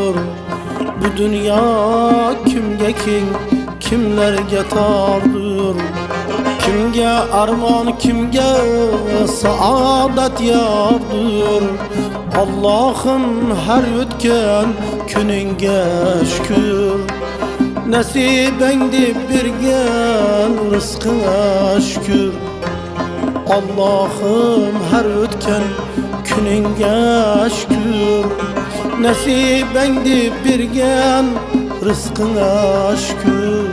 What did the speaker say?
dardır. Bu dünya kimge keng, kimlerge tardır. Kimge armon, kimge saadet yardır. Allah'ım her ötken gününge şükür. Nasibendi birgen rızkına şükür. Allah'ım her ötken gününge şükür. Nasibendi birgen rızkına şükür.